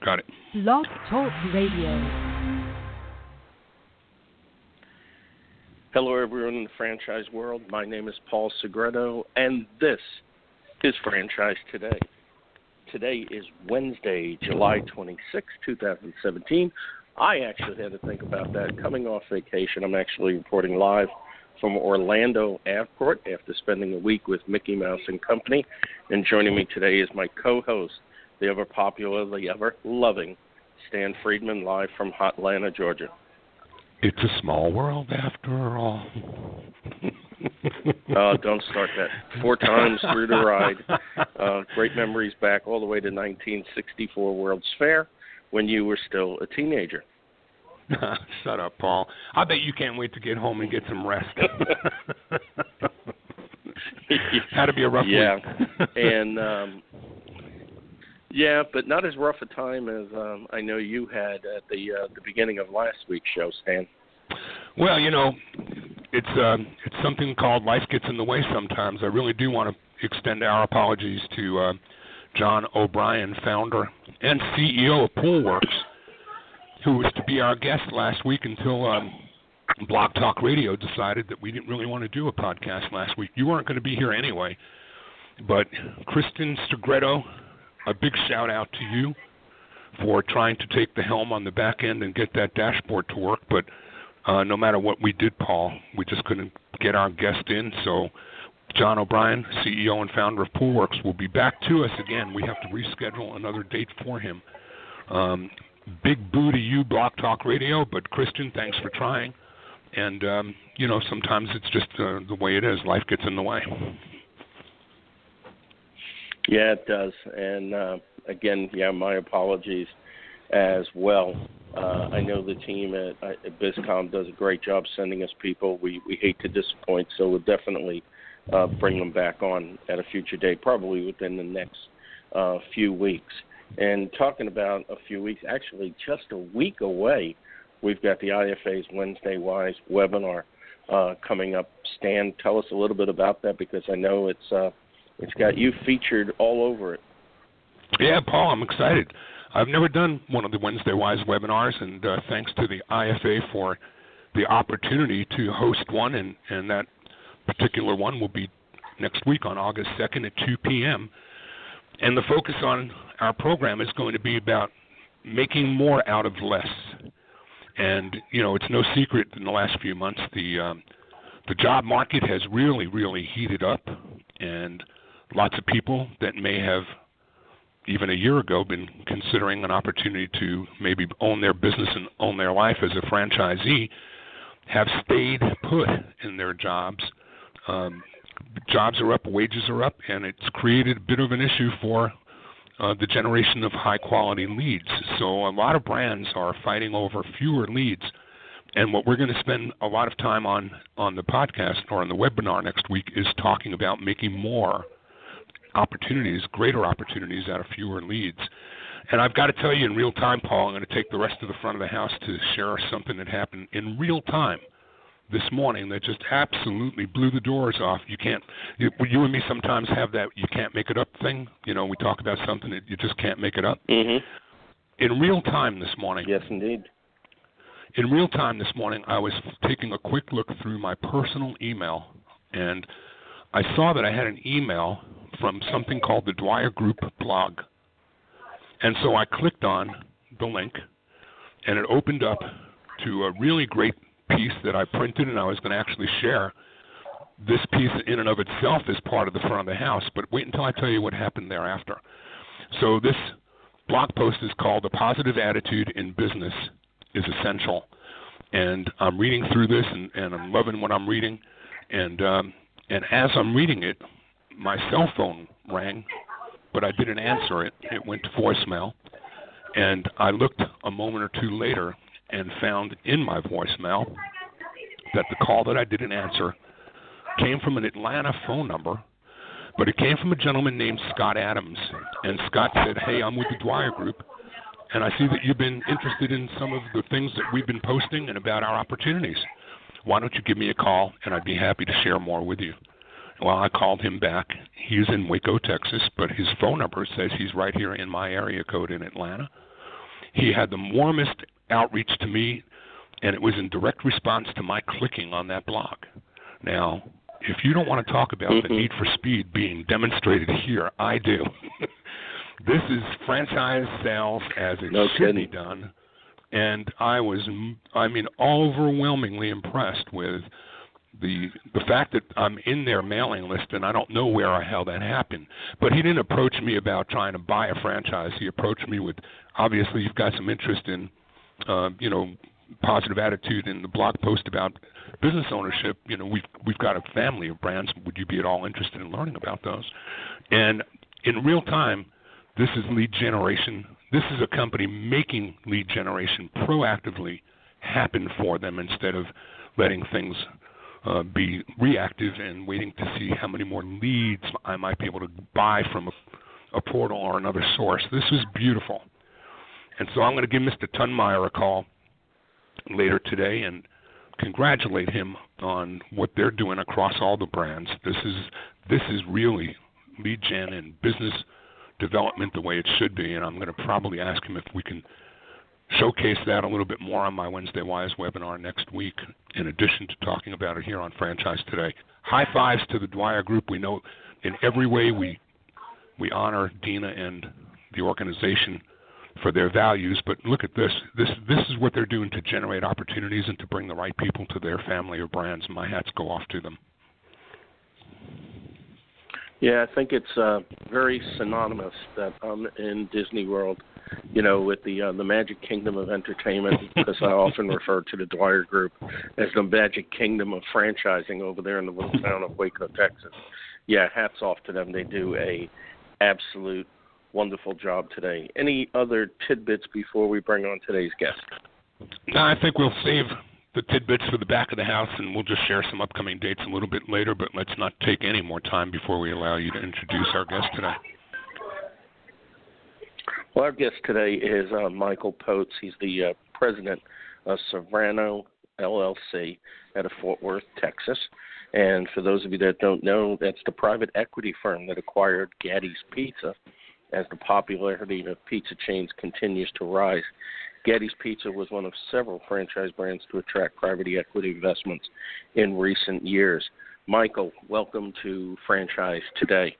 Got it. Blog Talk Radio. Hello, everyone in the franchise world. My name is Paul Segreto, and this is Franchise Today. Today is Wednesday, July 26, 2017. I actually had to think about that. Coming off vacation, I'm actually reporting live from Orlando Airport after spending a week with Mickey Mouse and Company. And joining me today is my co-host, the ever popular, the ever loving Stan Friedman, live from Hotlanta, Georgia. It's a small world after all. Don't start that. 4 times through the ride. Great memories back all the way to 1964 World's Fair when you were still a teenager. Shut up, Paul. I bet you can't wait to get home and get some rest. Had to be a rough week. And yeah, but not as rough a time as I know you had at the beginning of last week's show, Stan. Well, you know, it's something called life gets in the way sometimes. I really do want to extend our apologies to John O'Brien, founder and CEO of Poolworks, who was to be our guest last week until Blog Talk Radio decided that we didn't really want to do a podcast last week. You weren't going to be here anyway, but Kristen Segreto, a big shout-out to you for trying to take the helm on the back end and get that dashboard to work. But no matter what we did, Paul, we just couldn't get our guest in. So John O'Brien, CEO and founder of Poolworks, will be back to us again. We have to reschedule another date for him. Big boo to you, Blog Talk Radio, but Kristen, thanks for trying. And, you know, sometimes it's just the way it is. Life gets in the way. Yeah, it does. And, again, my apologies as well. I know the team at BizCom does a great job sending us people. We hate to disappoint, so we'll definitely bring them back on at a future date, probably within the next few weeks. And talking about a few weeks, actually just a week away, we've got the IFA's Wednesday Wise webinar coming up. Stan, tell us a little bit about that, because I know it's got you featured all over it. Yeah, Paul, I'm excited. I've never done one of the Wednesday Wise webinars, and thanks to the IFA for the opportunity to host one, and that particular one will be next week on August 2nd at 2 p.m., and the focus on our program is going to be about making more out of less. And, you know, it's no secret in the last few months the job market has really, really heated up, and lots of people that may have even a year ago been considering an opportunity to maybe own their business and own their life as a franchisee have stayed put in their jobs. Jobs are up, wages are up, and it's created a bit of an issue for the generation of high-quality leads. So a lot of brands are fighting over fewer leads. And what we're going to spend a lot of time on the podcast or on the webinar next week is talking about making more opportunities, greater opportunities out of fewer leads. And I've got to tell you in real time, Paul, I'm going to take the rest of the front of the house to share something that happened in real time this morning that just absolutely blew the doors off. You and me sometimes have that you can't make it up thing. You know, we talk about something that you just can't make it up. Mm-hmm. In real time this morning. Yes, indeed. In real time this morning, I was taking a quick look through my personal email, and I saw that I had an email from something called the Dwyer Group blog. And so I clicked on the link, and it opened up to a really great piece that I printed, and I was going to actually share this piece in and of itself as part of the front of the house, but wait until I tell you what happened thereafter. So this blog post is called "A Positive Attitude in Business is Essential," and I'm reading through this, and I'm loving what I'm reading, and as I'm reading it, my cell phone rang, but I didn't answer it. It went to voicemail, and I looked a moment or two later and found in my voicemail that the call that I didn't answer came from an Atlanta phone number, but it came from a gentleman named Scott Adams. And Scott said, "Hey, I'm with the Dwyer Group, and I see that you've been interested in some of the things that we've been posting and about our opportunities. Why don't you give me a call, and I'd be happy to share more with you." Well, I called him back. He's in Waco, Texas, but his phone number says he's right here in my area code in Atlanta. He had the warmest outreach to me, and it was in direct response to my clicking on that blog. Now, if you don't want to talk about the need for speed being demonstrated here, I do. This is franchise sales as it should be done. And I was, overwhelmingly impressed with the fact that I'm in their mailing list, and I don't know where or how that happened. But he didn't approach me about trying to buy a franchise. He approached me with, obviously, you've got some interest in, positive attitude in the blog post about business ownership. We've got a family of brands. Would you be at all interested in learning about those? And in real time, this is lead generation. This is a company making lead generation proactively happen for them instead of letting things be reactive and waiting to see how many more leads I might be able to buy from a portal or another source. This is beautiful. And so I'm going to give Mr. Tunmeyer a call later today and congratulate him on what they're doing across all the brands. This is really lead gen and business development the way it should be, and I'm going to probably ask him if we can showcase that a little bit more on my Wednesday Wise webinar next week, in addition to talking about it here on Franchise Today. High fives to the Dwyer Group. We know in every way we honor Dina and the organization for their values, but look at this. This is what they're doing to generate opportunities and to bring the right people to their family of brands. My hats go off to them. Yeah, I think it's very synonymous that I'm in Disney World, with the Magic Kingdom of entertainment, because I often refer to the Dwyer Group as the Magic Kingdom of franchising over there in the little town of Waco, Texas. Yeah, hats off to them. They do a absolute wonderful job today. Any other tidbits before we bring on today's guest? No, I think we'll save the tidbits for the back of the house, and we'll just share some upcoming dates a little bit later, but let's not take any more time before we allow you to introduce our guest today. Well, our guest today is Michael Poate. He's the president of Sovrano LLC out of Fort Worth, Texas. And for those of you that don't know, that's the private equity firm that acquired Gatti's Pizza as the popularity of pizza chains continues to rise. Gatti's Pizza was one of several franchise brands to attract private equity investments in recent years. Michael, welcome to Franchise Today.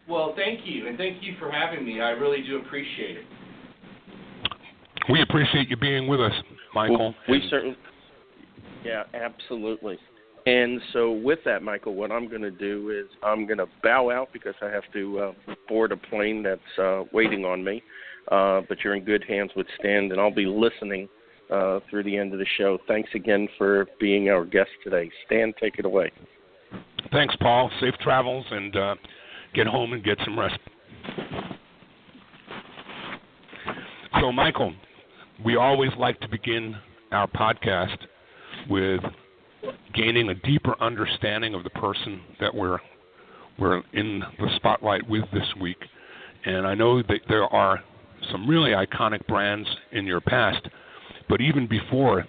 Well, thank you, and thank you for having me. I really do appreciate it. We appreciate you being with us, Michael. Well, we certainly, yeah, absolutely. And so with that, Michael, what I'm going to do is I'm going to bow out because I have to board a plane that's waiting on me. But you're in good hands with Stan, and I'll be listening through the end of the show. Thanks again for being our guest today. Stan, take it away. Thanks, Paul. Safe travels, and get home and get some rest. So, Michael, we always like to begin our podcast with gaining a deeper understanding of the person that we're in the spotlight with this week. And I know that there are some really iconic brands in your past, but even before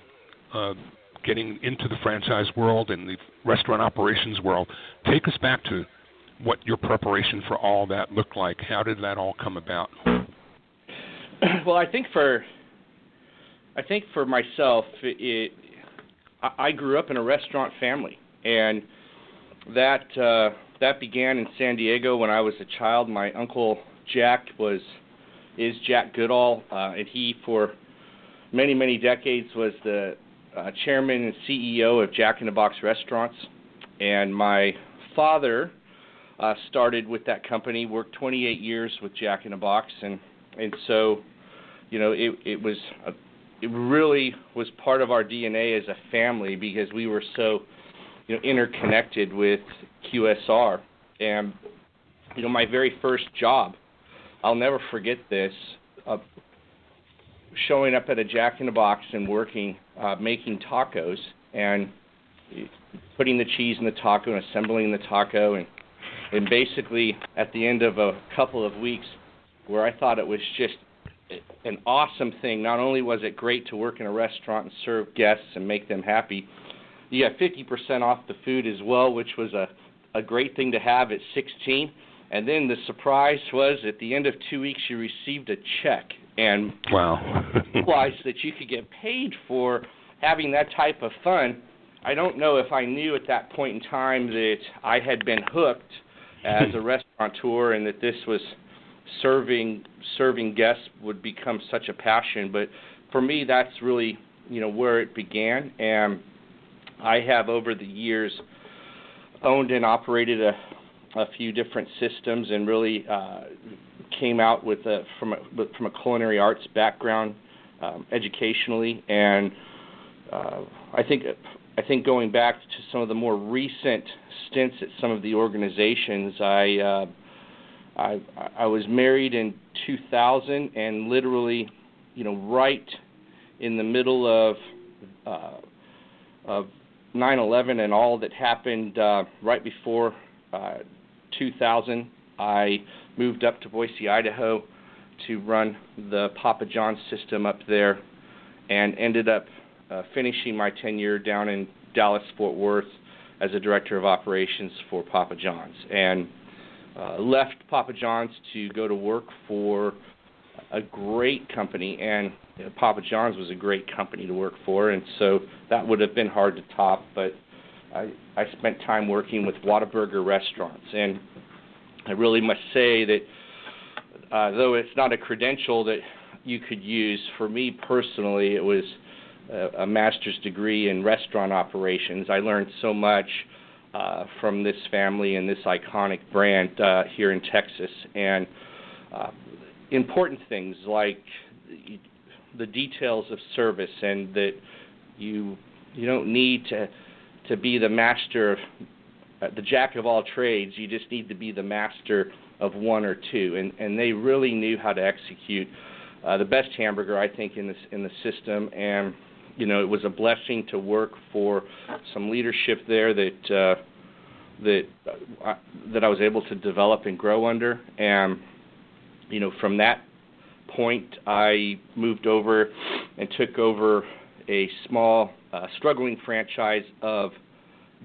getting into the franchise world and the restaurant operations world, take us back to what your preparation for all that looked like. How did that all come about? Well, I think for myself, I grew up in a restaurant family, and that began in San Diego when I was a child. My uncle Jack is Jack Goodall, and he for many, many decades was the chairman and CEO of Jack in the Box Restaurants. And my father started with that company, worked 28 years with Jack in the Box, and so, it really was part of our DNA as a family because we were so, interconnected with QSR. And, my very first job, I'll never forget this, showing up at a Jack in the Box and working, making tacos and putting the cheese in the taco and assembling the taco. And basically at the end of a couple of weeks where I thought it was just an awesome thing. Not only was it great to work in a restaurant and serve guests and make them happy, you got 50% off the food as well, which was a great thing to have at 16. And then the surprise was at the end of 2 weeks you received a check and wow. realized that you could get paid for having that type of fun. I don't know if I knew at that point in time that I had been hooked as a restaurateur and that this was serving guests would become such a passion. But for me, that's really, where it began. And I have over the years owned and operated a few different systems and really came out with from a culinary arts background educationally. And I think going back to some of the more recent stints at some of the organizations, I was married in 2000, and literally, right in the middle of 9/11 and all that happened right before 2000, I moved up to Boise, Idaho, to run the Papa John's system up there, and ended up finishing my tenure down in Dallas-Fort Worth as a director of operations for Papa John's, and left Papa John's to go to work for a great company, and Papa John's was a great company to work for, and so that would have been hard to top, but I spent time working with Whataburger restaurants, and I really must say that though it's not a credential that you could use, for me personally it was a master's degree in restaurant operations. I learned so much from this family and this iconic brand here in Texas, and important things like the details of service, and that you don't need to be the master of the jack of all trades. You just need to be the master of one or two, and they really knew how to execute the best hamburger, I think, in the system. And it was a blessing to work for some leadership there that I was able to develop and grow under. And from that point, I moved over and took over a small, struggling franchise of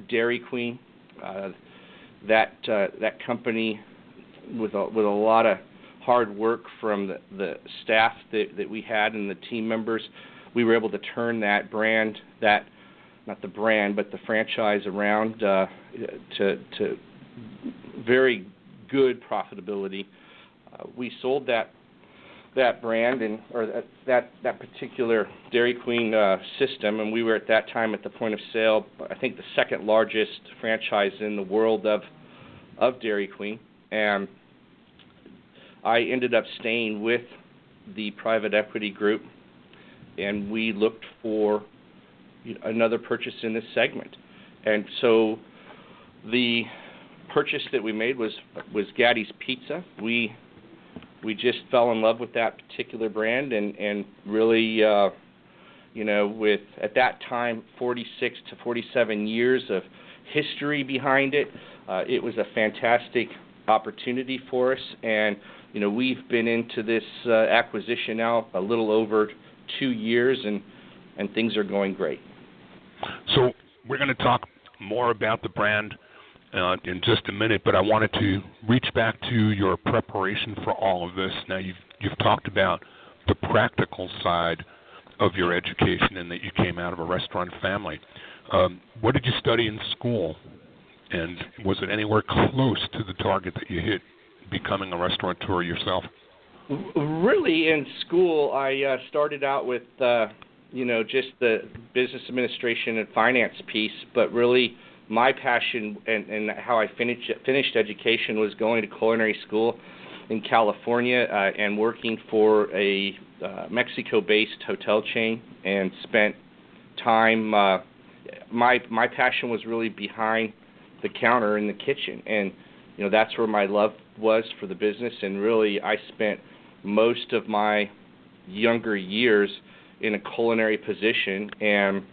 Dairy Queen. That company, with a lot of hard work from the staff that we had and the team members, we were able to turn that brand, not the brand, but the franchise around to very good profitability. We sold that brand or that particular Dairy Queen system, and we were at that time at the point of sale, I think the second largest franchise in the world of Dairy Queen. And I ended up staying with the private equity group, and we looked for another purchase in this segment. And so the purchase that we made was Gatti's Pizza. We just fell in love with that particular brand, and really, with at that time 46 to 47 years of history behind it, it was a fantastic opportunity for us. And we've been into this acquisition now a little over 2 years, and things are going great. So we're going to talk more about the brand in just a minute, but I wanted to reach back to your preparation for all of this. Now, you've talked about the practical side of your education and that you came out of a restaurant family. What did you study in school, and was it anywhere close to the target that you hit becoming a restaurateur yourself? Really, in school, I started out with, just the business administration and finance piece, but really my passion and how I finished education was going to culinary school in California and working for a Mexico-based hotel chain, and spent time. My passion was really behind the counter in the kitchen, and that's where my love was for the business. And really, I spent most of my younger years in a culinary position. And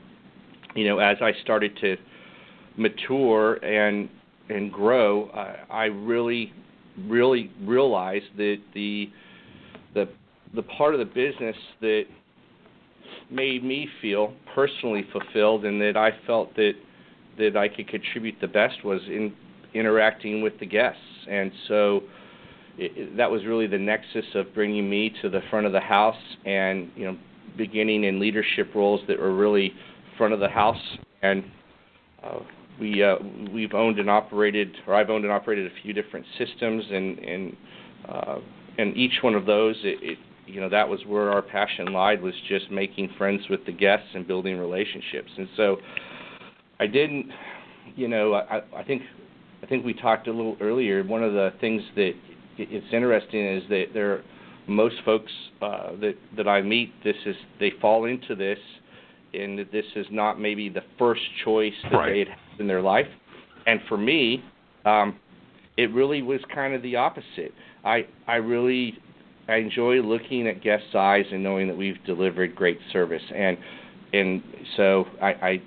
as I started to mature and grow, I really realized that the part of the business that made me feel personally fulfilled and that I felt that I could contribute the best was interacting with the guests. And so that was really the nexus of bringing me to the front of the house and, beginning in leadership roles that were really front of the house. And we've owned and operated, or I've owned and operated a few different systems, and each one of those, that was where our passion lied, was just making friends with the guests and building relationships. And so I didn't, I think we talked a little earlier. One of the things that it's interesting is that most folks that I meet, they fall into this, and that this is not maybe the first choice that they had in their life. And for me, it really was kind of the opposite. I enjoy looking at guests' eyes and knowing that we've delivered great service, and so I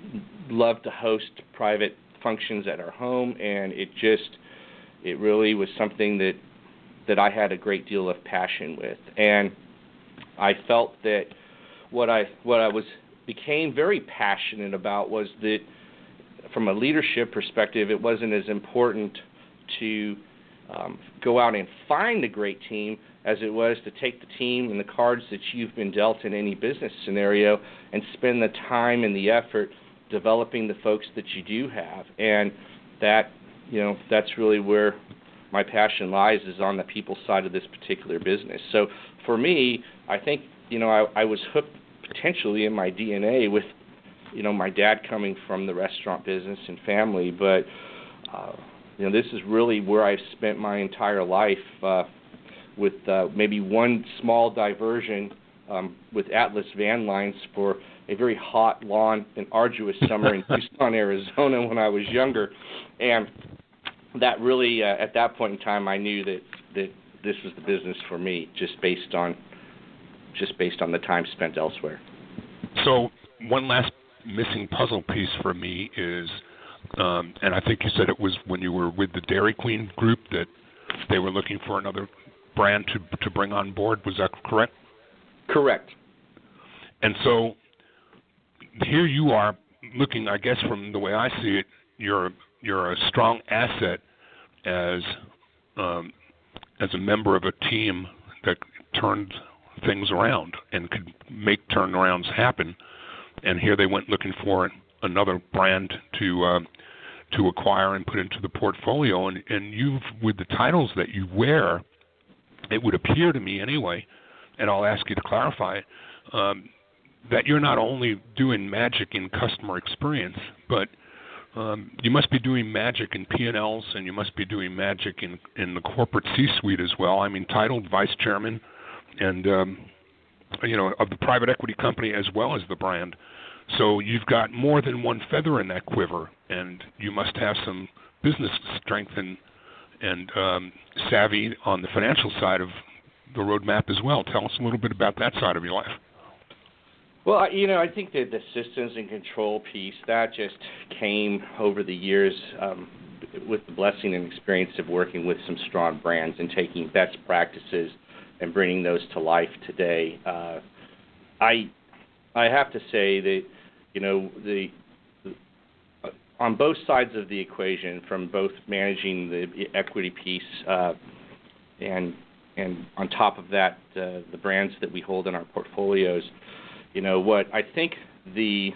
love to host private functions at our home, and it really was something that I had a great deal of passion with. And I felt that what I became very passionate about was that from a leadership perspective, it wasn't as important to go out and find a great team as it was to take the team and the cards that you've been dealt in any business scenario and spend the time and the effort developing the folks that you do have. And that, that's really where my passion lies, is on the people side of this particular business. So for me, I think, I was hooked potentially in my DNA with, my dad coming from the restaurant business and family, but, this is really where I've spent my entire life, with maybe one small diversion with Atlas Van Lines for a very hot, long, and arduous summer in Tucson, Arizona when I was younger. And that really, at that point in time, I knew that this was the business for me, just based on the time spent elsewhere. So one last missing puzzle piece for me is, and I think you said it was when you were with the Dairy Queen group that they were looking for another brand to bring on board. Was that correct? Correct. And so here you are looking, I guess, from the way I see it, you're a strong asset as a member of a team that turned things around and could make turnarounds happen. And here they went looking for another brand to acquire and put into the portfolio. And you've, with the titles that you wear, it would appear to me anyway, and I'll ask you to clarify it, that you're not only doing magic in customer experience, but you must be doing magic in P&Ls, and you must be doing magic in the corporate C-suite as well. I mean, titled vice chairman and, of the private equity company as well as the brand. So you've got more than one feather in that quiver, and you must have some business strength and savvy on the financial side of the roadmap as well. Tell us a little bit about that side of your life. Well, I think that the systems and control piece, that just came over the years with the blessing and experience of working with some strong brands and taking best practices and bringing those to life today. I have to say that, on both sides of the equation, from both managing the equity piece and on top of that, the brands that we hold in our portfolios, what I think the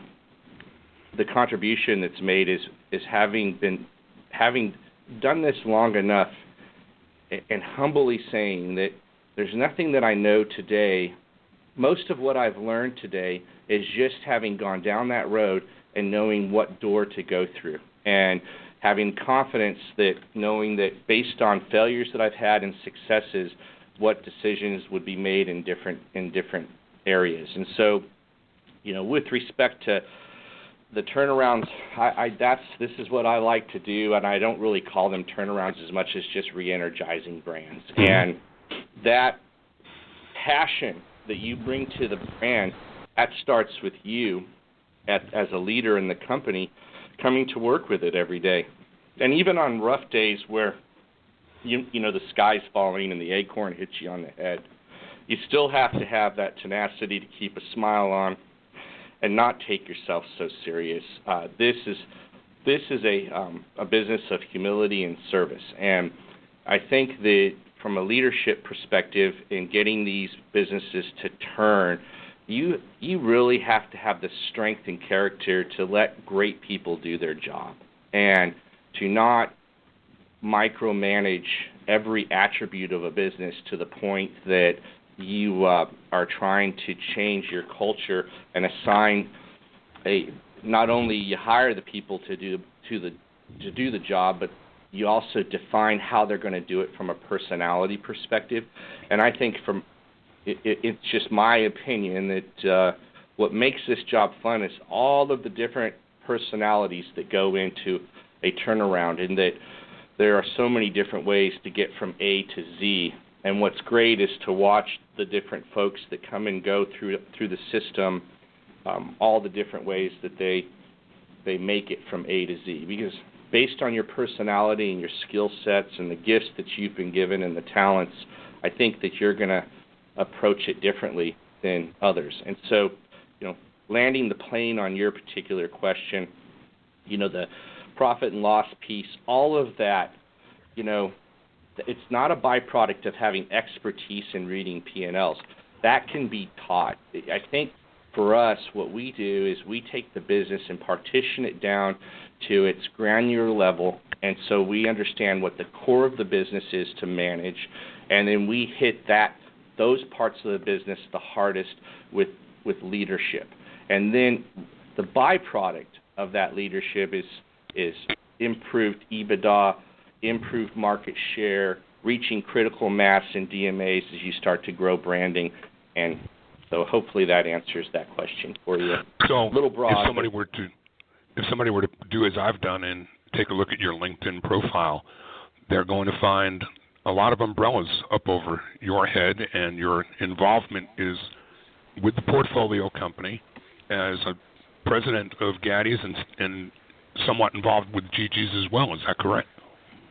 contribution that's made is having done this long enough and humbly saying that there's nothing that I know today. Most of what I've learned today is just having gone down that road and knowing what door to go through, and having confidence that knowing that based on failures that I've had and successes, what decisions would be made in different areas. And so, with respect to the turnarounds, this is what I like to do, and I don't really call them turnarounds as much as just re-energizing brands. Mm-hmm. And that passion that you bring to the brand, that starts with you as a leader in the company, coming to work with it every day. And even on rough days where the sky's falling and the acorn hits you on the head, you still have to have that tenacity to keep a smile on and not take yourself so serious. This is this is a business of humility and service, and I think that from a leadership perspective in getting these businesses to turn, you really have to have the strength and character to let great people do their job and to not micromanage every attribute of a business to the point that you are trying to change your culture and assign not only you hire the people to do the job, but you also define how they're going to do it from a personality perspective. And I think it's just my opinion that what makes this job fun is all of the different personalities that go into a turnaround, and that there are so many different ways to get from A to Z. And what's great is to watch the different folks that come and go through the system, all the different ways that they make it from A to Z. Because based on your personality and your skill sets and the gifts that you've been given and the talents, I think that you're going to approach it differently than others. And so, landing the plane on your particular question, the profit and loss piece, all of that, it's not a byproduct of having expertise in reading P&Ls. That can be taught. I think for us, what we do is we take the business and partition it down to its granular level, and so we understand what the core of the business is to manage, and then we hit those parts of the business the hardest with leadership. And then the byproduct of that leadership is improved EBITDA, improved market share, reaching critical mass in DMAs as you start to grow branding. And so hopefully that answers that question for you. So a little broad. If somebody were to do as I've done and take a look at your LinkedIn profile, they're going to find a lot of umbrellas up over your head, and your involvement is with the portfolio company as a president of Gatti's and somewhat involved with Gigi's as well. Is that correct?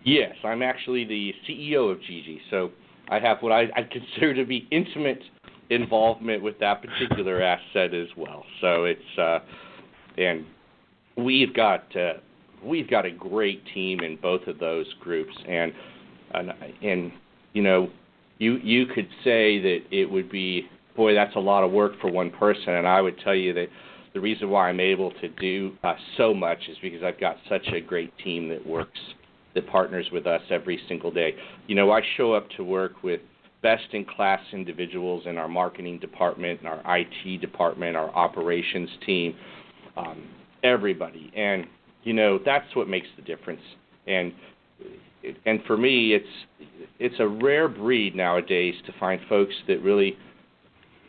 Yes, I'm actually the CEO of Gigi, so I have what I consider to be intimate involvement with that particular asset as well. So it's and we've got a great team in both of those groups, and you could say that it would be, boy, that's a lot of work for one person, and I would tell you that the reason why I'm able to do so much is because I've got such a great team that partners with us every single day. I show up to work with best-in-class individuals in our marketing department, and our IT department, our operations team, everybody. And, that's what makes the difference. And for me, it's a rare breed nowadays to find folks that really,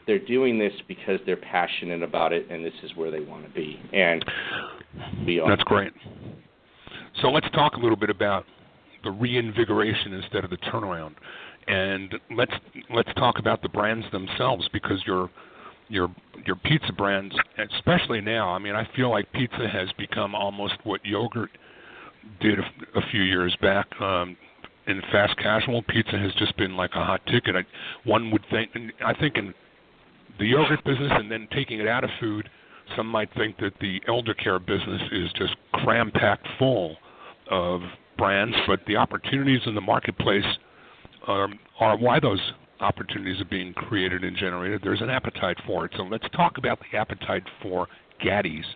they're doing this because they're passionate about it, and this is where they want to be. And that's great. So let's talk a little bit about the reinvigoration instead of the turnaround, and let's talk about the brands themselves, because your pizza brands, especially now, I mean, I feel like pizza has become almost what yogurt did a few years back. In fast casual, pizza has just been like a hot ticket. One would think, I think in the yogurt business, and then taking it out of food, some might think that the elder care business is just cram-packed full of brands, but the opportunities in the marketplace are why those opportunities are being created and generated. There's an appetite for it. So let's talk about the appetite for Gatti's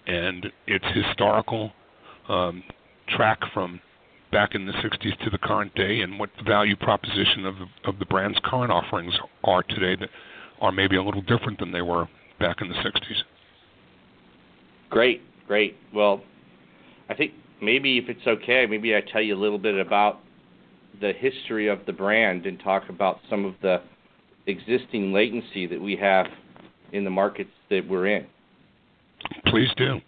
and its historical track from back in the 60s to the current day, and what the value proposition of the brand's current offerings are today that are maybe a little different than they were back in the 60s. Great. Well, I think maybe if it's okay, maybe I tell you a little bit about the history of the brand and talk about some of the existing latency that we have in the markets that we're in. Please do.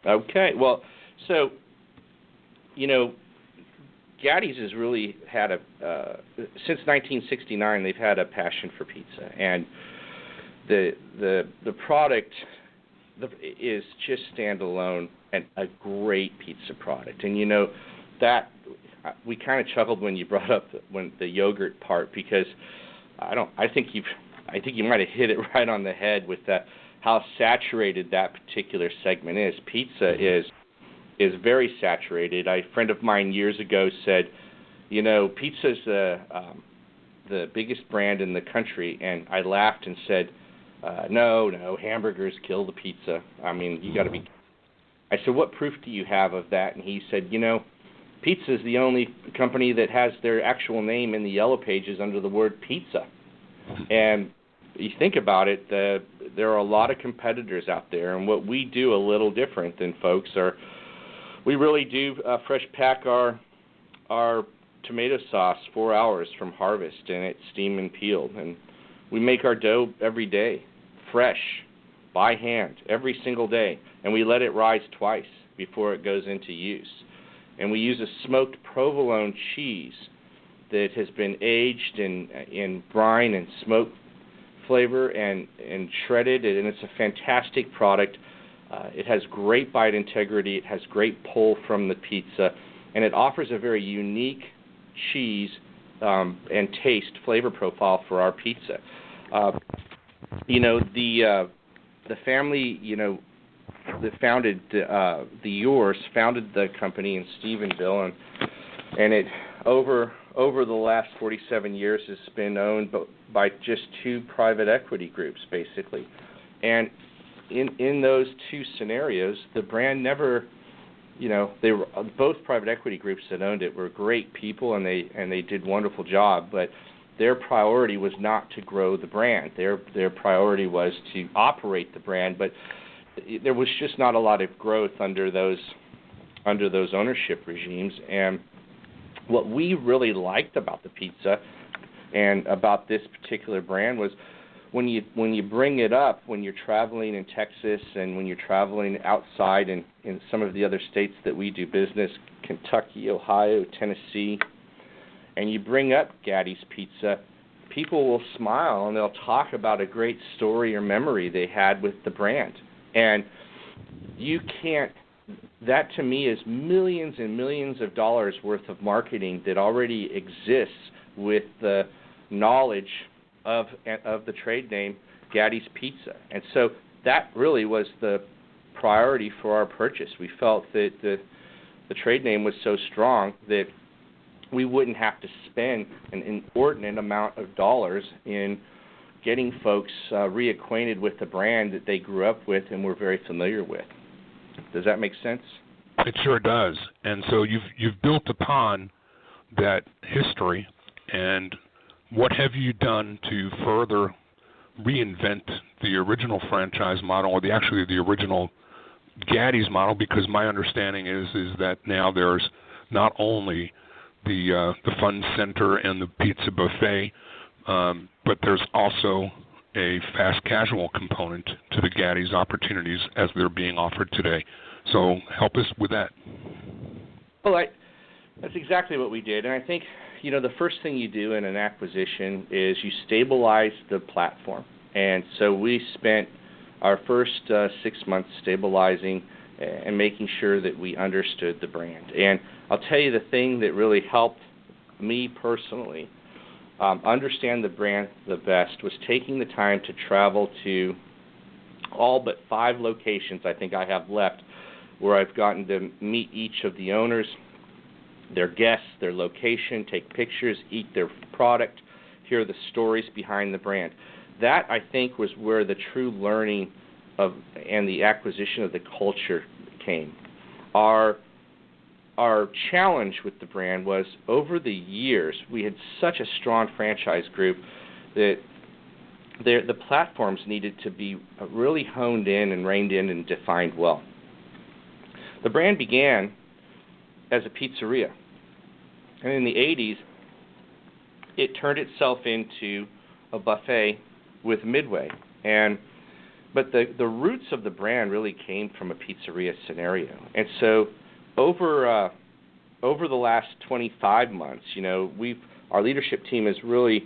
Okay. Well, so, Gatti's has really had since 1969, they've had a passion for pizza, and the product is just standalone and a great pizza product. And that we kind of chuckled when you brought up the yogurt part, because I think you might have hit it right on the head with how saturated that particular segment is. Pizza is very saturated. A friend of mine years ago said, pizza's the biggest brand in the country, and I laughed and said, no, hamburgers kill the pizza. I mean, you got to be. I said, what proof do you have of that? And he said, pizza is the only company that has their actual name in the yellow pages under the word pizza. And you think about it, there are a lot of competitors out there, and what we do a little different than folks are, we really do fresh pack our tomato sauce 4 hours from harvest, and it's steamed and peeled, and we make our dough every day, fresh, by hand, every single day, and we let it rise twice before it goes into use. And we use a smoked provolone cheese that has been aged in brine and smoke flavor and shredded, and it's a fantastic product. It has great bite integrity, it has great pull from the pizza, and it offers a very unique cheese and taste flavor profile for our pizza. The family, that founded the Yours founded the company in Stephenville, and it over the last 47 years has been owned by just two private equity groups, basically. And in those two scenarios, the brand never, they were both private equity groups that owned it were great people, and they did a wonderful job, but their priority was not to grow the brand. Their priority was to operate the brand, but there was just not a lot of growth under those ownership regimes. And what we really liked about the pizza and about this particular brand was when you bring it up, when you're traveling in Texas and when you're traveling outside in some of the other states that we do business, Kentucky, Ohio, Tennessee, and you bring up Gatti's Pizza, people will smile and they'll talk about a great story or memory they had with the brand. And that to me is millions and millions of dollars worth of marketing that already exists with the knowledge of the trade name Gatti's Pizza. And so that really was the priority for our purchase. We felt that the trade name was so strong that we wouldn't have to spend an inordinate amount of dollars in getting folks reacquainted with the brand that they grew up with and were very familiar with. Does that make sense? It sure does. And so you've built upon that history, and what have you done to further reinvent the original franchise model, or the original Gatti's model? Because my understanding is that now there's not only the fun center and the pizza buffet, but there's also a fast casual component to the Gatti's opportunities as they're being offered today. So help us with that. Well, that's exactly what we did. And I think, the first thing you do in an acquisition is you stabilize the platform. And so we spent our first 6 months stabilizing and making sure that we understood the brand. And I'll tell you the thing that really helped me personally understand the brand the best was taking the time to travel to all but 5 locations I think I have left where I've gotten to meet each of the owners, their guests, their location, take pictures, eat their product, hear the stories behind the brand. That, I think, was where the true learning of and the acquisition of the culture came. Our challenge with the brand was, over the years, we had such a strong franchise group that the platforms needed to be really honed in and reined in and defined well. The brand began as a pizzeria, and in the 80s, it turned itself into a buffet with Midway. But the roots of the brand really came from a pizzeria scenario. And so over the last 25 months, our leadership team has really,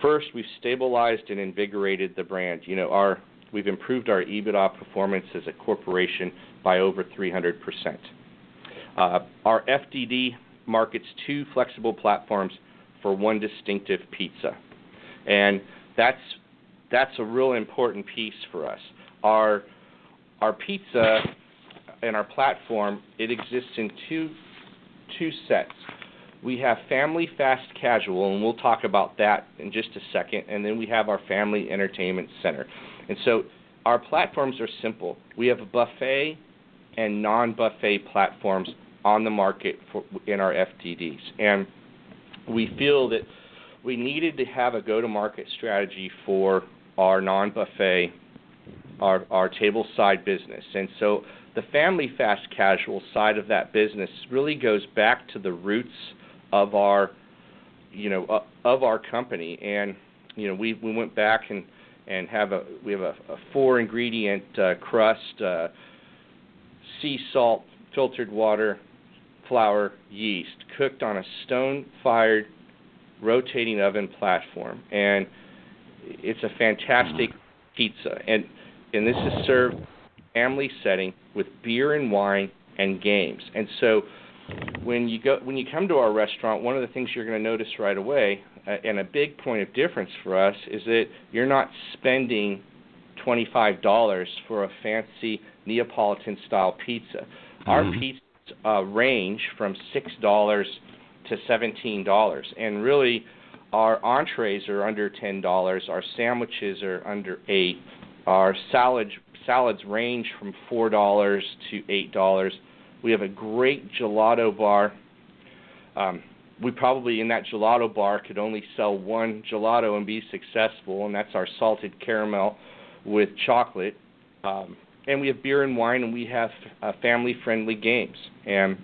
first, we've stabilized and invigorated the brand. We've improved our EBITDA performance as a corporation by over 300%. Our FDD markets 2 flexible platforms for 1 distinctive pizza. And that's a real important piece for us. Our pizza, in our platform, it exists in two sets. We have family fast casual, and we'll talk about that in just a second, and then we have our family entertainment center. And so our platforms are simple. We have a buffet and non-buffet platforms on the market in our FTDs. And we feel that we needed to have a go-to-market strategy for our non-buffet, our tableside business. And so the family fast casual side of that business really goes back to the roots of our, of our company. And, we went back and we have a 4-ingredient crust, sea salt, filtered water, flour, yeast, cooked on a stone-fired rotating oven platform. And it's a fantastic pizza. And this is served in a family setting with beer and wine and games. And so when you come to our restaurant, one of the things you're going to notice right away, and a big point of difference for us, is that you're not spending $25 for a fancy Neapolitan-style pizza. Our pizzas range from $6 to $17, and really our entrees are under $10, our sandwiches are under $8, our salads range from $4 to $8. We have a great gelato bar. We probably in that gelato bar could only sell one gelato and be successful, and that's our salted caramel with chocolate. And we have beer and wine, and we have family-friendly games. And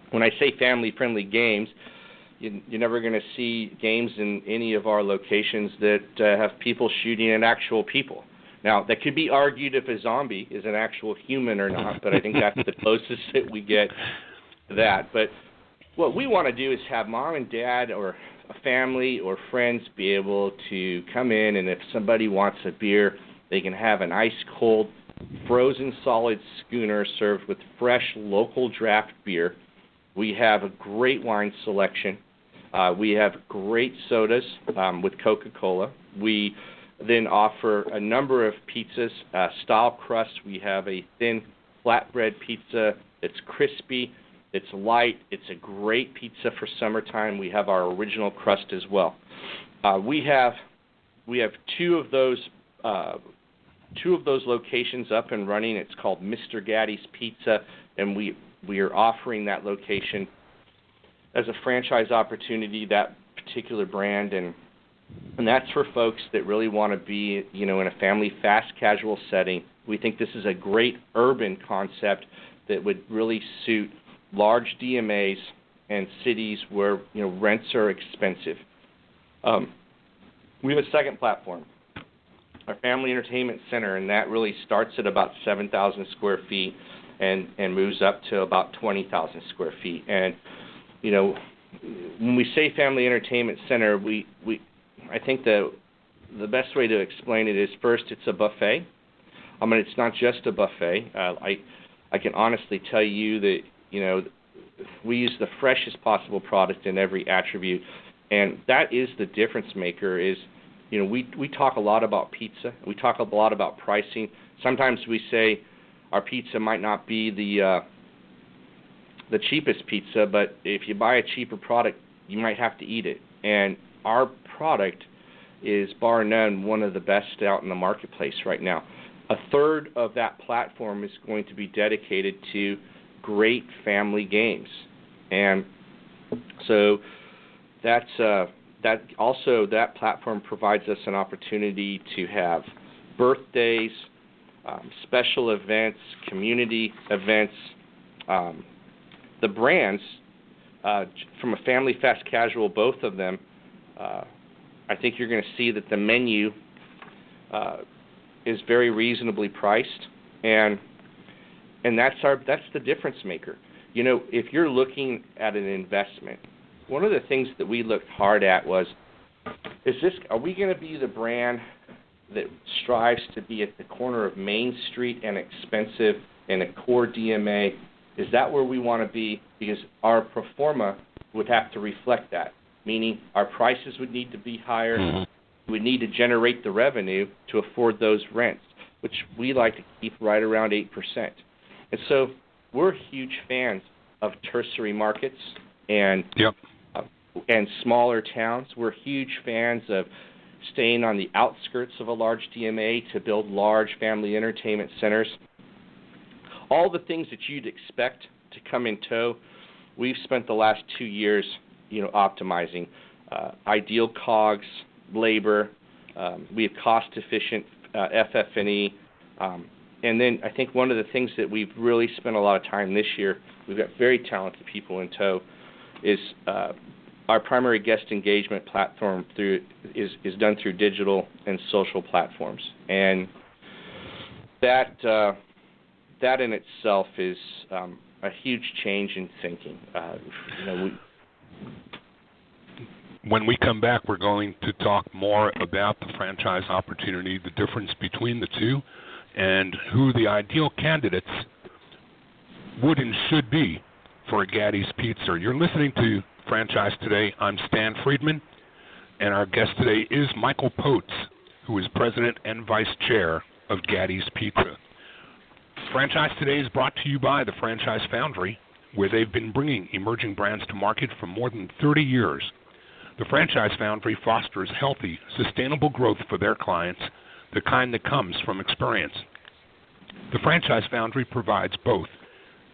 when I say family-friendly games, you're never going to see games in any of our locations that have people shooting at actual people. Now, that could be argued if a zombie is an actual human or not, but I think that's the closest that we get to that. But what we want to do is have mom and dad or a family or friends be able to come in, and if somebody wants a beer, they can have an ice-cold, frozen solid schooner served with fresh local draft beer. We have a great wine selection. We have great sodas with Coca-Cola. We then offer a number of pizzas, style crust. We have a thin flatbread pizza. It's crispy. It's light. It's a great pizza for summertime. We have our original crust as well. We have two of those locations up and running. It's called Mr. Gatti's Pizza, and we are offering that location as a franchise opportunity, that particular brand, and that's for folks that really want to be, in a family fast casual setting. We think this is a great urban concept that would really suit large DMAs and cities where, rents are expensive. We have a second platform, our Family Entertainment Center, and that really starts at about 7,000 square feet and moves up to about 20,000 square feet. And, when we say Family Entertainment Center, I think the best way to explain it is, first, it's a buffet. It's not just a buffet. I can honestly tell you that, we use the freshest possible product in every attribute, and that is the difference maker. Is we talk a lot about pizza. We talk a lot about pricing. Sometimes we say our pizza might not be the cheapest pizza, but if you buy a cheaper product, you might have to eat it. And our product is, bar none, one of the best out in the marketplace right now. A third of that platform is going to be dedicated to great family games. And so that platform provides us an opportunity to have birthdays, special events, community events. The brands, from a family fast casual, both of them, I think you're going to see that the menu is very reasonably priced, and that's the difference maker. If you're looking at an investment, one of the things that we looked hard at was, are we going to be the brand that strives to be at the corner of Main Street and expensive in a core DMA? Is that where we want to be? Because our pro forma would have to reflect that, meaning our prices would need to be higher. Mm-hmm. We would need to generate the revenue to afford those rents, which we like to keep right around 8%. And so we're huge fans of tertiary markets and Yep. And smaller towns. We're huge fans of staying on the outskirts of a large DMA to build large family entertainment centers. All the things that you'd expect to come in tow, we've spent the last 2 years, optimizing ideal COGS, labor. We have cost-efficient FF&E. And then I think one of the things that we've really spent a lot of time this year, we've got very talented people in tow, is our primary guest engagement platform is done through digital and social platforms. And that in itself is a huge change in thinking. When we come back, we're going to talk more about the franchise opportunity, the difference between the two, and who the ideal candidates would and should be for a Gatti's Pizza. You're listening to Franchise Today. I'm Stan Friedman, and our guest today is Michael Poate, who is President and Vice Chair of Gatti's Pizza. Franchise Today is brought to you by the Franchise Foundry, where they've been bringing emerging brands to market for more than 30 years. The Franchise Foundry fosters healthy, sustainable growth for their clients, the kind that comes from experience. The Franchise Foundry provides both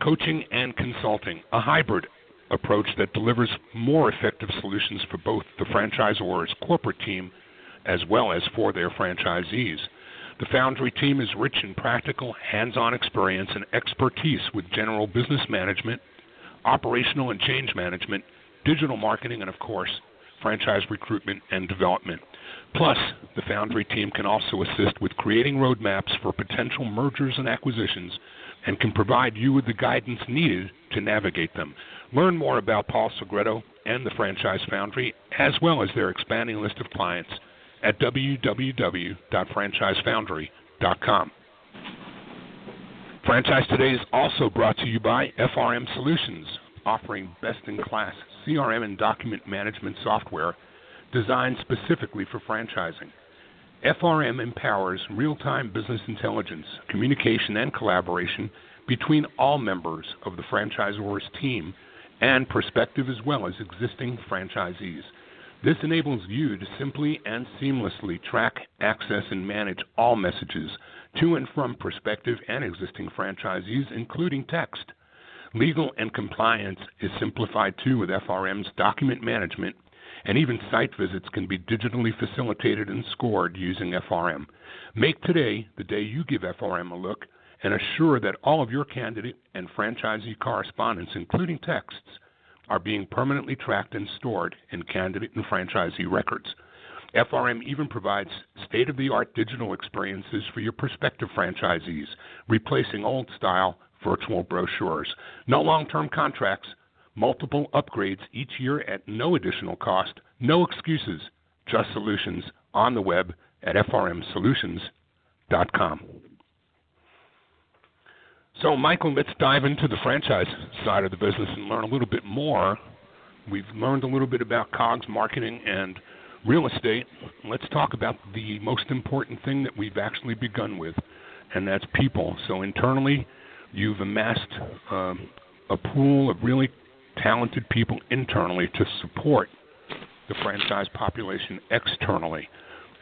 coaching and consulting, a hybrid approach that delivers more effective solutions for both the franchisor's corporate team as well as for their franchisees. The Foundry team is rich in practical, hands-on experience and expertise with general business management, operational and change management, digital marketing, and, of course, franchise recruitment and development. Plus, the Foundry team can also assist with creating roadmaps for potential mergers and acquisitions and can provide you with the guidance needed to navigate them. Learn more about Paul Segreto and the Franchise Foundry, as well as their expanding list of clients, at www.franchisefoundry.com. Franchise Today is also brought to you by FRM Solutions, offering best-in-class CRM and document management software designed specifically for franchising. FRM empowers real-time business intelligence, communication, and collaboration between all members of the franchisor's team and prospective as well as existing franchisees. This enables you to simply and seamlessly track, access, and manage all messages to and from prospective and existing franchisees, including text. Legal and compliance is simplified too with FRM's document management, and even site visits can be digitally facilitated and scored using FRM. Make today the day you give FRM a look, and assure that all of your candidate and franchisee correspondence, including texts, are being permanently tracked and stored in candidate and franchisee records. FRM even provides state-of-the-art digital experiences for your prospective franchisees, replacing old-style virtual brochures. No long-term contracts, multiple upgrades each year at no additional cost, no excuses, just solutions on the web at frmsolutions.com. So, Michael, let's dive into the franchise side of the business and learn a little bit more. We've learned a little bit about COGS, marketing, and real estate. Let's talk about the most important thing that we've actually begun with, and that's people. So internally, you've amassed a pool of really talented people internally to support the franchise population externally.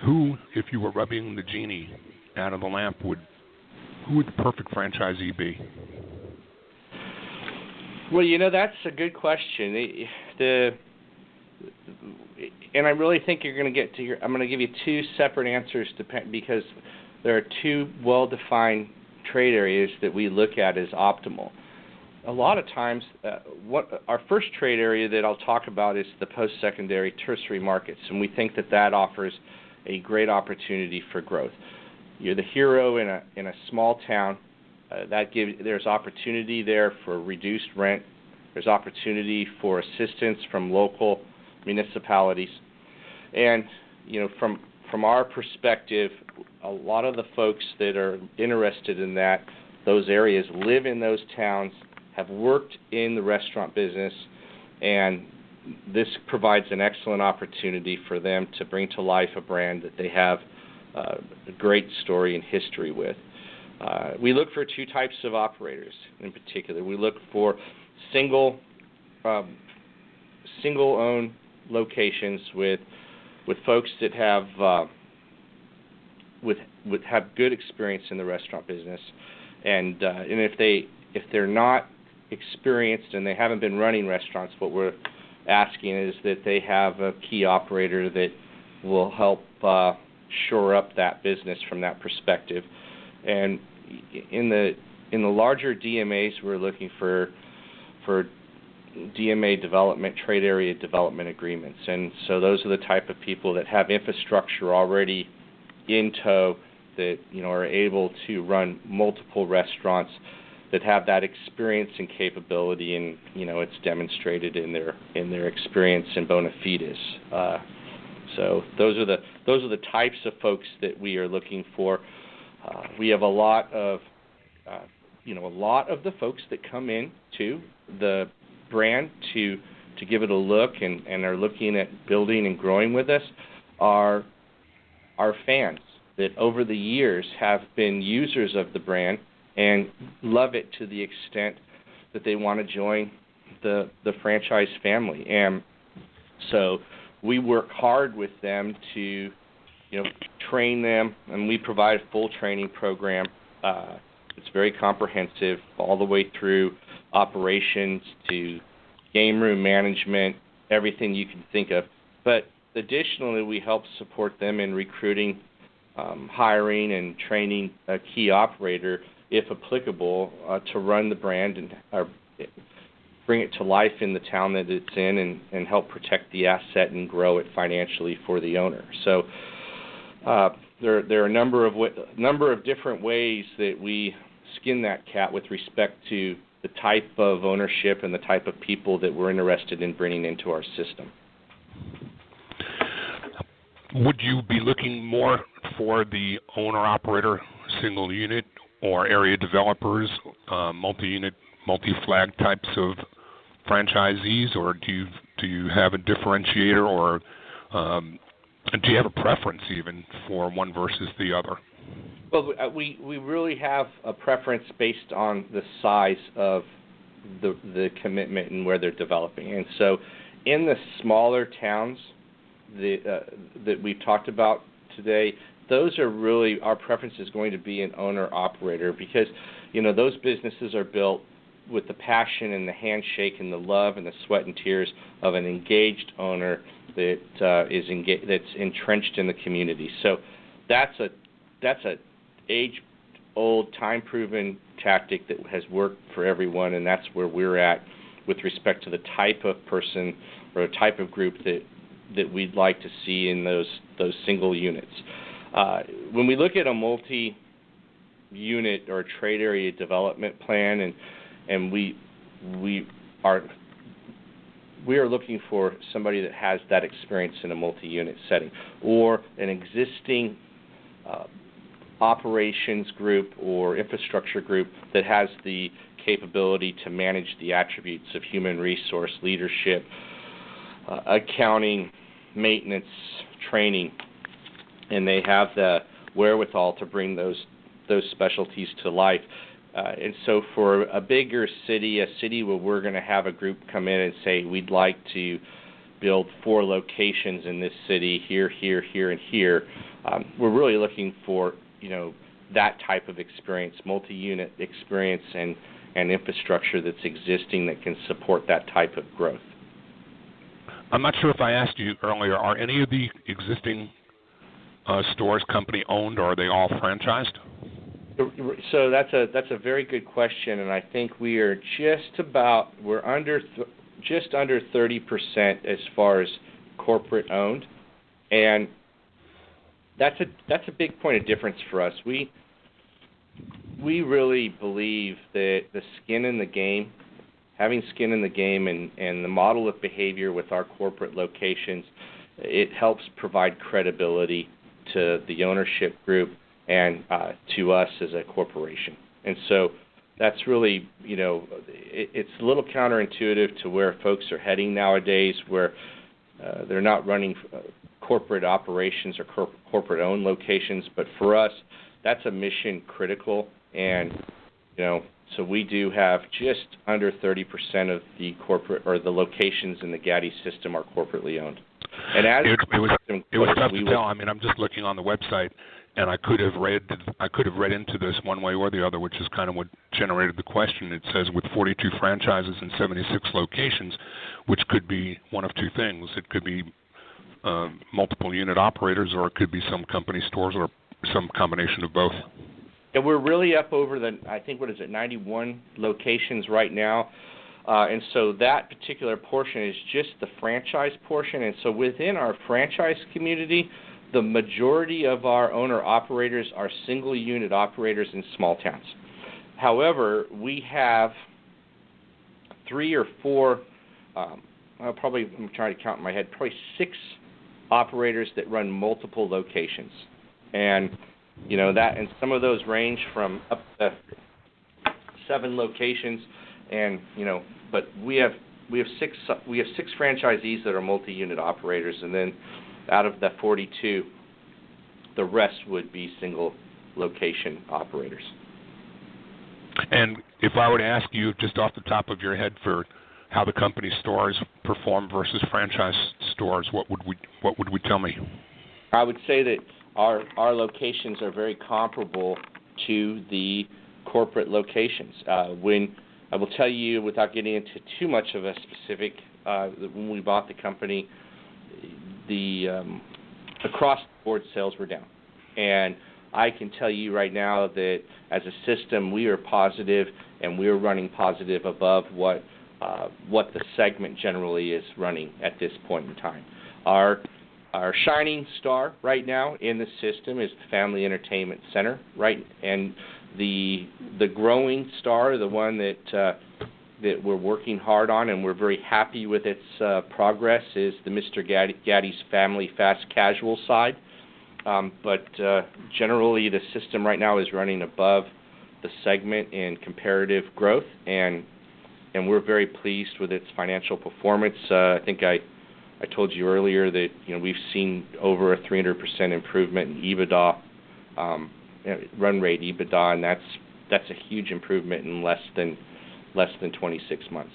Who, if you were rubbing the genie out of the lamp, who would the perfect franchisee be? Well, that's a good question. And I really think you're going to get to I'm going to give you two separate answers because there are two well-defined trade areas that we look at as optimal. A lot of times, our first trade area that I'll talk about is the post-secondary tertiary markets, and we think that offers a great opportunity for growth. You're the hero in a small town. There's opportunity there for reduced rent. There's opportunity for assistance from local municipalities, and from our perspective, a lot of the folks that are interested in those areas live in those towns, have worked in the restaurant business, and this provides an excellent opportunity for them to bring to life a brand that they have a great story and history with. We look for two types of operators in particular. We look for single-owned locations with folks that have have good experience in the restaurant business, and if they're not experienced and they haven't been running restaurants, what we're asking is that they have a key operator that will help shore up that business from that perspective. And in the larger DMAs, we're looking for DMA development, trade area development agreements. And so those are the type of people that have infrastructure already in tow, that are able to run multiple restaurants, that have that experience and capability, and it's demonstrated in their experience and bona fides. So those are the types of folks that we are looking for. We have a lot of the folks that come in to the brand to give it a look and are looking at building and growing with us are fans that over the years have been users of the brand and love it to the extent that they want to join the franchise family. And so we work hard with them to train them, and we provide a full training program. It's very comprehensive, all the way through operations to game room management, everything you can think of. But additionally, we help support them in recruiting, hiring, and training a key operator, if applicable, to run the brand and bring it to life in the town that it's in, and help protect the asset and grow it financially for the owner. So there are a number of different ways that we skin that cat with respect to the type of ownership and the type of people that we're interested in bringing into our system. Would you be looking more for the owner-operator, single unit, or area developers, multi-unit, multi-flag types of franchisees, or do you have a differentiator, or do you have a preference even for one versus the other? Well, we really have a preference based on the size of the commitment and where they're developing. And so in the smaller towns that we've talked about today, those are really, our preference is going to be an owner-operator, because those businesses are built with the passion and the handshake and the love and the sweat and tears of an engaged owner that that's entrenched in the community. So that's a age-old, time-proven tactic that has worked for everyone, and that's where we're at with respect to the type of person or a type of group that we'd like to see in those single units. When we look at a multi-unit or trade area development plan, and we are looking for somebody that has that experience in a multi-unit setting, or an existing operations group or infrastructure group that has the capability to manage the attributes of human resource, leadership, accounting, maintenance, training, and they have the wherewithal to bring those specialties to life. And so for a bigger city, a city where we're going to have a group come in and say, we'd like to build 4 locations in this city, here, here, here, and here, we're really looking for, that type of experience, multi-unit experience and infrastructure that's existing that can support that type of growth. I'm not sure if I asked you earlier, are any of the existing stores company owned, or are they all franchised? So that's a very good question, and I think we are just under 30% as far as corporate owned, and that's a big point of difference for us. We really believe that the skin in the game, having skin in the game, and the model of behavior with our corporate locations, it helps provide credibility to the ownership group and to us as a corporation. And so that's really, it's a little counterintuitive to where folks are heading nowadays, where they're not running corporate operations or corporate-owned locations. But for us, that's a mission critical And, so we do have just under 30% of the corporate or the locations in the Gatti system are corporately owned. And as it was tough to tell. I mean, I'm just looking on the website, and I could have read into this one way or the other, which is kind of what generated the question. It says with 42 franchises and 76 locations, which could be one of two things. It could be multiple unit operators, or it could be some company stores, or some combination of both. And we're really up over 91 locations right now. And so that particular portion is just the franchise portion. And so within our franchise community, the majority of our owner-operators are single-unit operators in small towns. However, we have 3 or 4, I'm trying to count in my head, probably 6 operators that run multiple locations. And and some of those range from up to 7 locations, and but we have 6 franchisees that are multi-unit operators, and then out of that 42, the rest would be single location operators. And if I were to ask you just off the top of your head for how the company stores perform versus franchise stores, what would we tell me? I would say that our locations are very comparable to the corporate locations. When I will tell you, without getting into too much of a specific, when we bought the company, the across-the-board sales were down. And I can tell you right now that as a system, we are positive, and we are running positive above what the segment generally is running at this point in time. Our shining star right now in the system is the Family Entertainment Center, right? And the growing star, the one that we're working hard on and we're very happy with its progress, is the Mr. Gatti's Family Fast Casual side. But generally, the system right now is running above the segment in comparative growth, and we're very pleased with its financial performance. I think I told you earlier that we've seen over a 300% improvement in EBITDA, run rate EBITDA, and that's a huge improvement in less than 26 months.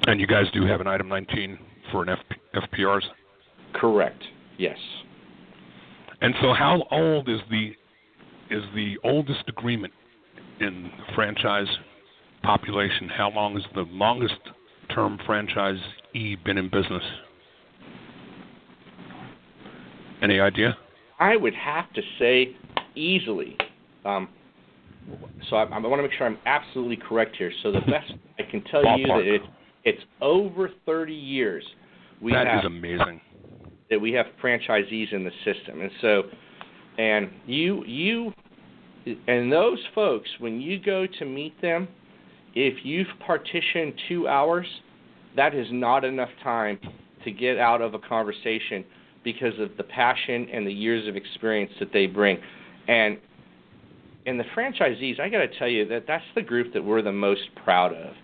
And you guys do have an item 19 for an FPRs? Correct. Yes. And so, how old is the oldest agreement in the franchise population? How long is the longest term franchisee been in business? Any idea? I would have to say easily. So I want to make sure I'm absolutely correct here. So the best I can tell you that it's over 30 years. That is amazing. That we have franchisees in the system, and so, and you and those folks, when you go to meet them, if you've partitioned 2 hours, that is not enough time to get out of a conversation, because of the passion and the years of experience that they bring. And the franchisees, I got to tell you that that's the group that we're the most proud of.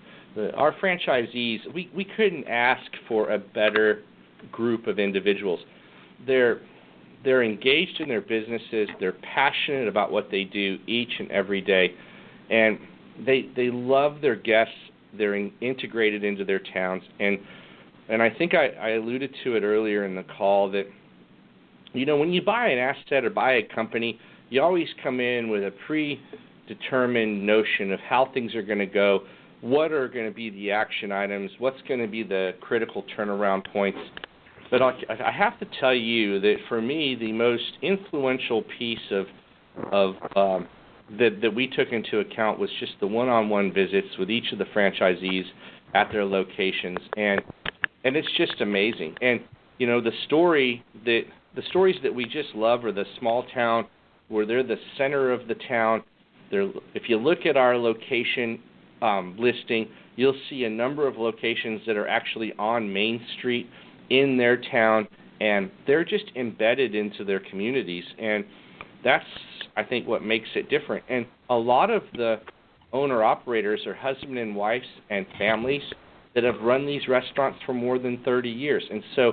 Our franchisees, we couldn't ask for a better group of individuals. They're engaged in their businesses. They're passionate about what they do each and every day. And they love their guests. They're integrated into their towns. And I think I alluded to it earlier in the call that, when you buy an asset or buy a company, you always come in with a predetermined notion of how things are going to go, what are going to be the action items, what's going to be the critical turnaround points. But I have to tell you that for me, the most influential piece of that we took into account was just the one-on-one visits with each of the franchisees at their locations, and it's just amazing. And the stories that we just love are the small town where they're the center of the town. If you look at our location listing, you'll see a number of locations that are actually on Main Street in their town, and they're just embedded into their communities. And that's, I think, what makes it different. And a lot of the owner-operators are husband and wives and families that have run these restaurants for more than 30 years. And so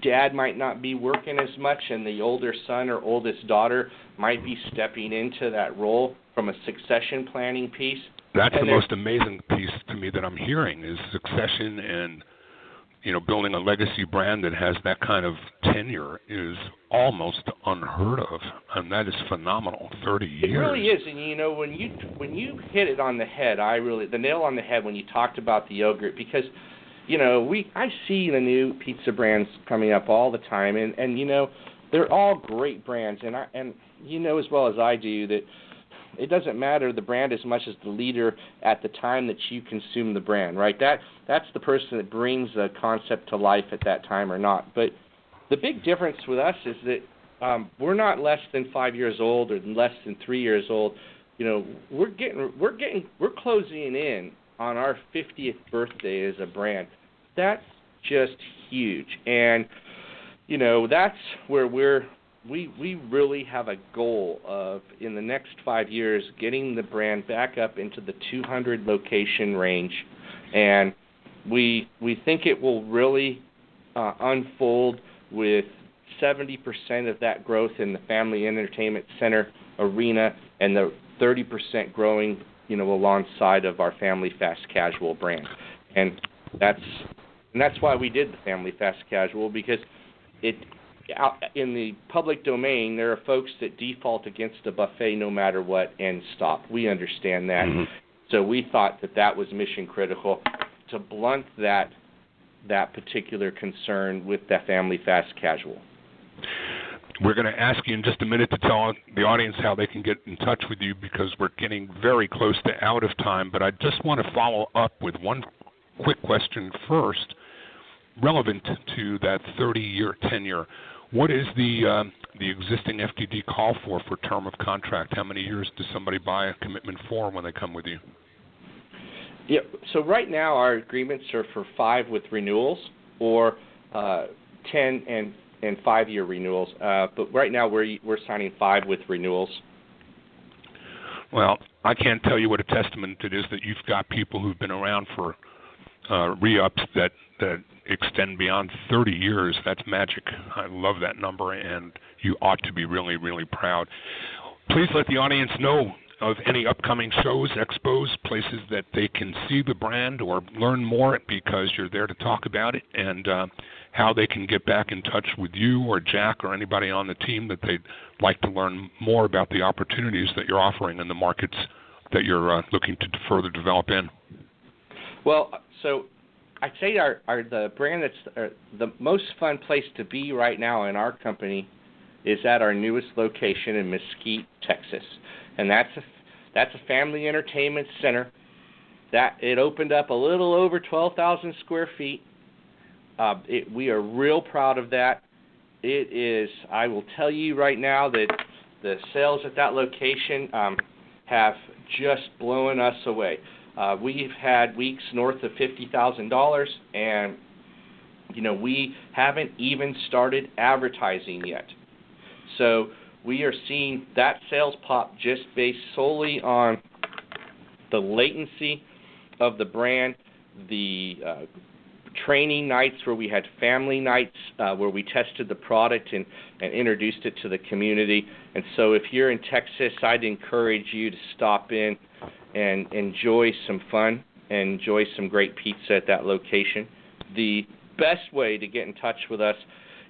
dad might not be working as much, and the older son or oldest daughter might be stepping into that role from a succession planning piece. That's the most amazing piece to me that I'm hearing is succession and, building a legacy brand that has that kind of tenure is almost unheard of, and that is phenomenal. 30 years. It really is, and when you hit it on the head, the nail on the head when you talked about the yogurt, because I see the new pizza brands coming up all the time, and they're all great brands, and as well as I do that it doesn't matter the brand as much as the leader at the time that you consume the brand, right? That's the person that brings the concept to life at that time or not. But the big difference with us is that we're not less than 5 years old or less than 3 years old. We're closing in on our 50th birthday as a brand. That's just huge, and that's where we really have a goal of, in the next 5 years, getting the brand back up into the 200 location range, and we think it will really unfold with 70% of that growth in the family entertainment center arena, and the 30% growing, alongside of our family fast casual brand, and that's why we did the family fast casual, because in the public domain, there are folks that default against a buffet no matter what and stop. We understand that. Mm-hmm. So we thought that was mission critical to blunt that particular concern with that family fast casual. We're going to ask you in just a minute to tell the audience how they can get in touch with you, because we're getting very close to out of time. But I just want to follow up with one quick question first, relevant to that 30-year tenure. What is the existing FTD call for term of contract? How many years does somebody buy a commitment for when they come with you? Yeah. So right now our agreements are for 5 with renewals, or 10 and 5-year renewals. But right now we're signing 5 with renewals. Well, I can't tell you what a testament it is that you've got people who've been around for re-ups that extend beyond 30 years. That's magic. I love that number, and you ought to be really, really proud. Please let the audience know of any upcoming shows, expos, places that they can see the brand or learn more, because you're there to talk about it, and how they can get back in touch with you or Jack or anybody on the team that they'd like to learn more about the opportunities that you're offering in the markets that you're looking to further develop in. Well, so I'd say the brand that's the most fun place to be right now in our company is at our newest location in Mesquite, Texas, and that's a family entertainment center. That it opened up a little over 12,000 square feet. We are real proud of that. It is. I will tell you right now that the sales at that location have just blown us away. We've had weeks north of $50,000, and we haven't even started advertising yet. So we are seeing that sales pop just based solely on the latency of the brand, the training nights where we had family nights where we tested the product and introduced it to the community. And so if you're in Texas, I'd encourage you to stop in and enjoy some fun and enjoy some great pizza at that location. The best way to get in touch with us,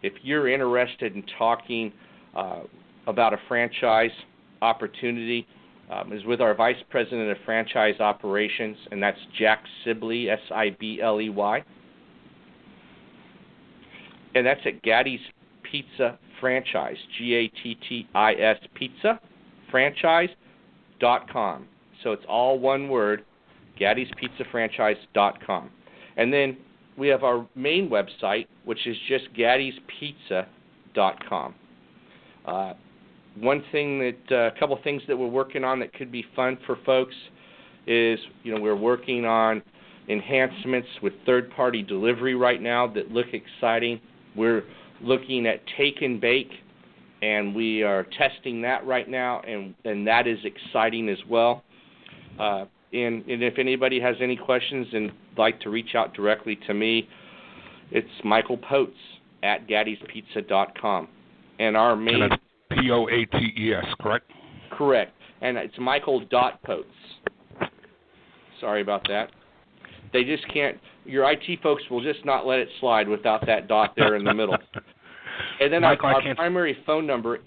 if you're interested in talking about a franchise opportunity, is with our Vice President of Franchise Operations, and that's Jack Sibley, Sibley. And that's at Gatti's Pizza Franchise, Gattis Pizza Franchise.com. So it's all one word, GattisPizzaFranchise.com. And then we have our main website, which is just GattisPizza.com. A couple things that we're working on that could be fun for folks is, we're working on enhancements with third-party delivery right now that look exciting. We're looking at take and bake, and we are testing that right now, and that is exciting as well. And if anybody has any questions and like to reach out directly to me, it's Michael Poate at GattisPizza.com. And our main... And that's Poates, correct? Correct. And it's Michael.Poates. Sorry about that. They just can't... Your IT folks will just not let it slide without that dot there in the middle. And then Michael, our primary phone number,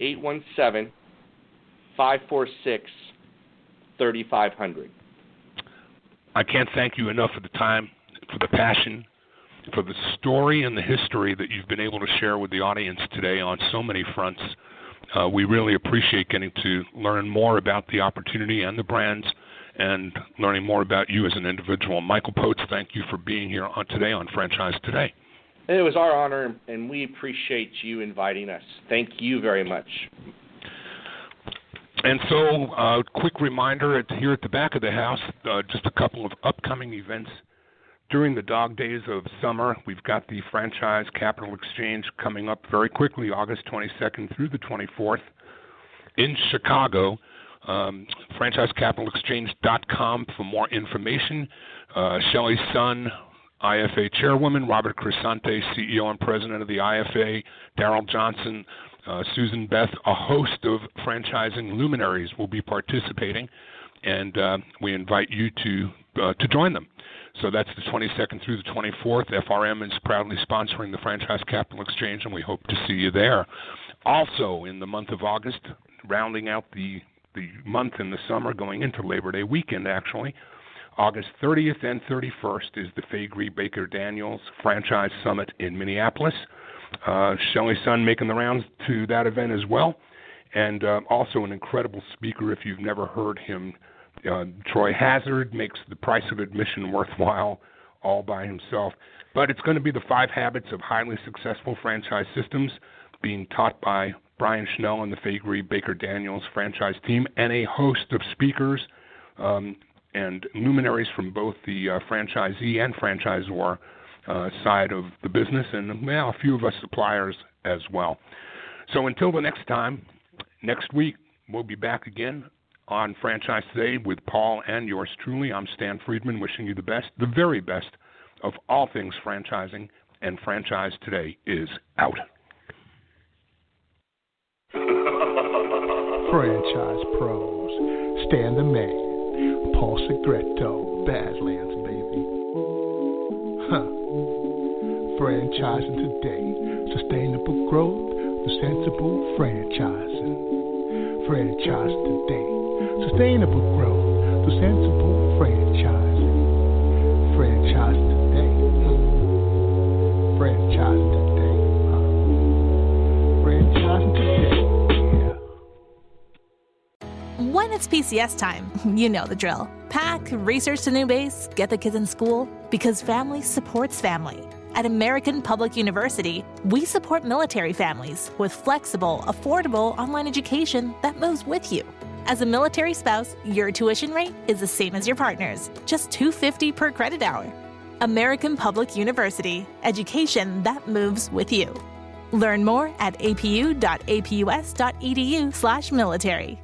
817-546-3500. I can't thank you enough for the time, for the passion, for the story and the history that you've been able to share with the audience today on so many fronts. We really appreciate getting to learn more about the opportunity and the brands and learning more about you as an individual. Michael Poate, thank you for being here today on Franchise Today. It was our honor, and we appreciate you inviting us. Thank you very much. And so, quick reminder here at the back of the house, just a couple of upcoming events. During the dog days of summer, we've got the Franchise Capital Exchange coming up very quickly, August 22nd through the 24th in Chicago. FranchiseCapitalExchange.com for more information. Shelley's son, IFA Chairwoman, Robert Crisante, CEO and President of the IFA, Darrell Johnson, Susan Beth, a host of franchising luminaries will be participating, and we invite you to join them. So that's the 22nd through the 24th. FRM is proudly sponsoring the Franchise Capital Exchange, and we hope to see you there. Also, in the month of August, rounding out the month in the summer, going into Labor Day weekend, actually, August 30th and 31st is the Faegre Baker Daniels Franchise Summit in Minneapolis. Shelley's son making the rounds to that event as well, and also an incredible speaker if you've never heard him. Troy Hazard makes the price of admission worthwhile all by himself. But it's going to be the 5 habits of highly successful franchise systems being taught by Brian Schnell and the Faegre Baker Daniels franchise team, and a host of speakers and luminaries from both the franchisee and franchisor side of the business, and a few of us suppliers as well. So until the next time, next week, we'll be back again on Franchise Today with Paul and yours truly. I'm Stan Friedman, wishing you the best, the very best of all things franchising, and Franchise Today is out. Franchise Pros, Stan the Man, Paul Segreto, Badlands, baby. Franchising today, sustainable growth, the sensible franchising. Franchise today, sustainable growth, the sensible franchising. Franchise today, franchise today, franchising today. When it's PCS time, you know the drill. Pack, research the new base, get the kids in school, because family supports family. At American Public University, we support military families with flexible, affordable online education that moves with you. As a military spouse, your tuition rate is the same as your partner's, just $250 per credit hour. American Public University, education that moves with you. Learn more at apu.apus.edu/military.